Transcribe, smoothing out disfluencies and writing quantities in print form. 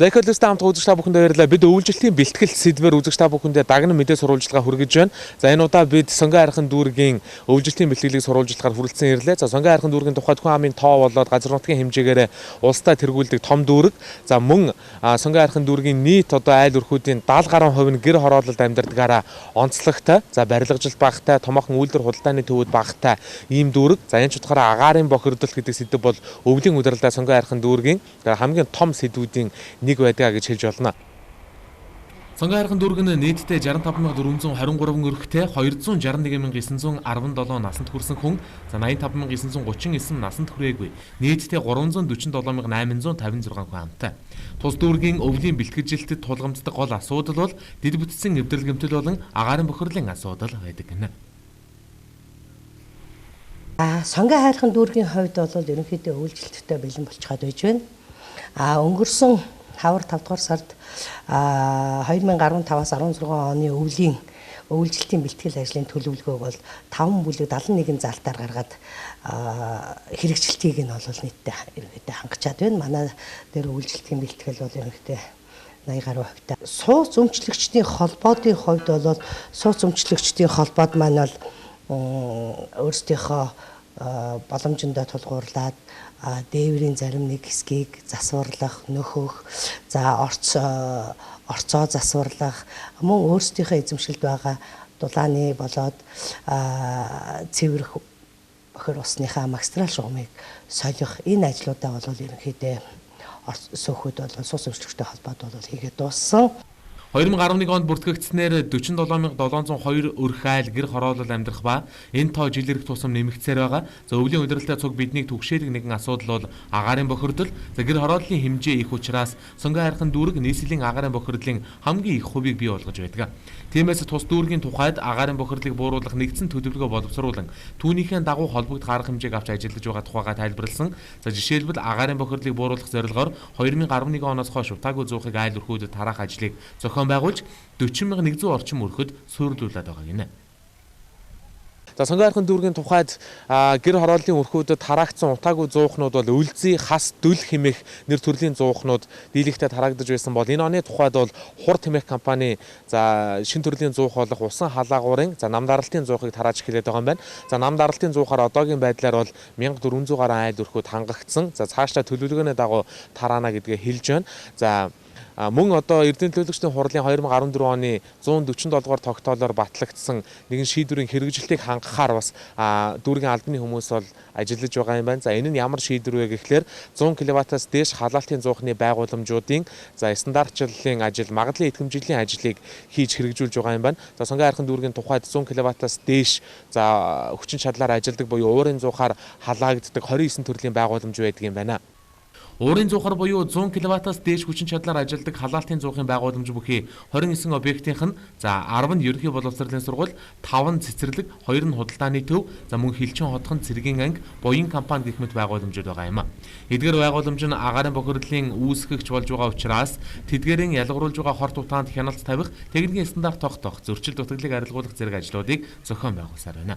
За их хэлбэртэй хамт үзэгч та бүхэндээ баярлалаа. Бид өвлжилтийн бэлтгэл сэдвээр үзэгч та бүхэндээ дагнан мэдээ сурвалжлага хүргэж байна. За энэ удаа бид Сонгон хайрхан дүүргийн өвлжилтийн бэлтгэлийг сурвалжлагаар хүрэлцэн ирлээ. За Сонгон хайрхан дүүргийн тухайд хүн амын тоо болоод газар нутгийн хэмжээгээр улстай тэргүүлдэг том дүүрэг. За мөн Сонгон хайрхан дүүргийн нийт одоо айл өрхүүдийн 70% нь гэр хороололд амьдардагаараа онцлогтой. За барилгажилт багтай, томоохон үйлдвэр худалдааны төвүүд багтай ийм дүүрэг. За энэ ч утгаараа агаарын бохирдол гэдэг сэдэв бол өвлийн удирдлагын Сонгон хайрхан дүүргийн хамгийн том сэдвүүдийн нэг байдаг гэж хэлж болно. Сонгон хайрхан дүүрэг нь нийтдээ 65423 өрхтэй 261917 насанд хүрсэн хүн, за 85939 насанд хүрээгүй. Нийтдээ 347856 хүн амтай. Тус дүүргийн өвлийн бэлтгэжилтэд тулгамддаг гол асуудал бол дэд бүтцийн эвдрэл гэмтэл болон агаарын бохирлын асуудал байдаг гэнэ. Сонгон хайрхан дүүргийн хувьд бол ерөнхийдөө өвлжилттэй бэлэн болчиход байж байна. Өнгөрсөн хавар 5 дугаар сард 2015-аас 16 оны өвлжилтийн бэлтгэл ажлын төлөвлөгөөг бол 5 бүлэг 71 залтаар гаргаад хэрэгжилтийг нь бол нийтдээ ерөнхийдөө хангачаад байна. Манай дээр өвлжилтийн бэлтгэл бол ерөнхийдөө 80 гаруй хувьтай. Сууц өмчлөгчдийн холбоодын хувьд бол сууц өмчлөгчдийн холбоод маань бол өөрсдийнхөө боломжиндөө тулгуурлаад дээврийн зарим нэг хэсгийг засварлах, нөхөх, за орцоо засварлах, мөн өөрсдийнхөө эзэмшилд байгаа дулааны болоод цэвэрх бохир усныхаа магистрал шугамыг солих энэ ажлуудаа бол ерөнхийдөө сөөхөд бол сууц өмчлөгчтэй холбоод бол хийгээд дууссан. 2011 онд бүртгэгдснээр 47702 өрх айл гэр хороолол амьдрах ба энэ тоо жилэрх тусам нэмэгдсээр байгаа. За өвлийн удирдлагын цуг биднийг түгшээлэг нэгэн асуудал бол агаарын бохирдол. За гэр хорооллын хэмжээ их учраас Сонгон хайрхан дүүрэг нийслэлийн агаарын бохирдлын хамгийн их хувийг бий болгож байдаг. Тиймээс тус дүүргийн тухайд агаарын бохирдлыг бууруулах нэгдсэн төлөвлөгөө боловсруулан түүнийхээ дагуу холбогдох арга хэмжээг авч ажиллаж байгаа тухайга тайлбарласан. За жишээлбэл агаарын бохирдлыг бууруулах зорилгоор 2011 оноос хойш утаагүй зуухыг айл өрхүүдэд тараах ажлыг байгуулж 40,100 орчим өрхөд суйрлуулад байгаа гинэ. За Сонгон хайрхан дүүргийн тухайд гэр хорооллын өрхүүдэд тараагдсан утаагүй зуухнууд бол өлзий, хас, дүл хэмээх нэр төрлийн зуухнууд дийлэгтээ тараагдаж байсан бол энэ оны тухайд бол хур тэмээх компани за шин төрлийн зуух болох усан халаагуурын за нам даралтын зуухыг тарааж эхлэдэг байгаа юм байна. За нам даралтын зуухаар одоогийн байдлаар бол 1400 гаруй айл өрхүүд хангагдсан. За цаашдаа төлөвлөгөөний дагуу тараана гэдгээ хэлж байна. За мөн одоо Эрдэнэ төлөөлөгчдийн хурлын 2014 оны 147 дугаар тогтоолоор батлагдсан нэгэн шийдвэрийн хэрэгжилтийг хангахаар бас дүүргийн албаны хүмүүс бол ажиллаж байгаа юм байна. За энэ нь ямар шийдвэр вэ гэхлээр 100 кВт-аас дээш халаалтын зуухны байгууламжуудын за стандартчлалын ажил, магадлалын итгэмжлэлийн ажлыг хийж хэрэгжүүлж байгаа юм байна. За Сонгон хайрхан дүүргийн тухайд 100 кВт-аас дээш за хүчин чадлаар ажилладаг буюу уурын зуухаар халаагддаг 29 төрлийн байгууламж байдаг юм байна. Уурын зуухаар буюу 100 кВт-аас дээш хүчин чадлаар ажилладаг халаалтын зуухын байгууламж бүхий 29 объектийнх нь за 10 нь ерөнхий боловсролын сургууль, 5 нь цэцэрлэг, 2 нь худалдааны төв, за мөн хилчин хотхон цэргийн анги, буян компани гэх мэт байгууламжууд байгаа юм а. Эдгээр байгууламж нь агаарын бохирдлын үүсгэгч болж байгаа учраас тэдгээрийн ялгаруулж байгаа хорт утаанд хяналт тавих, техникийн стандарт тогтоох, зөрчил дутагдлыг арилгуулах зэрэг ажлуудыг зохион байгуулсаар байна.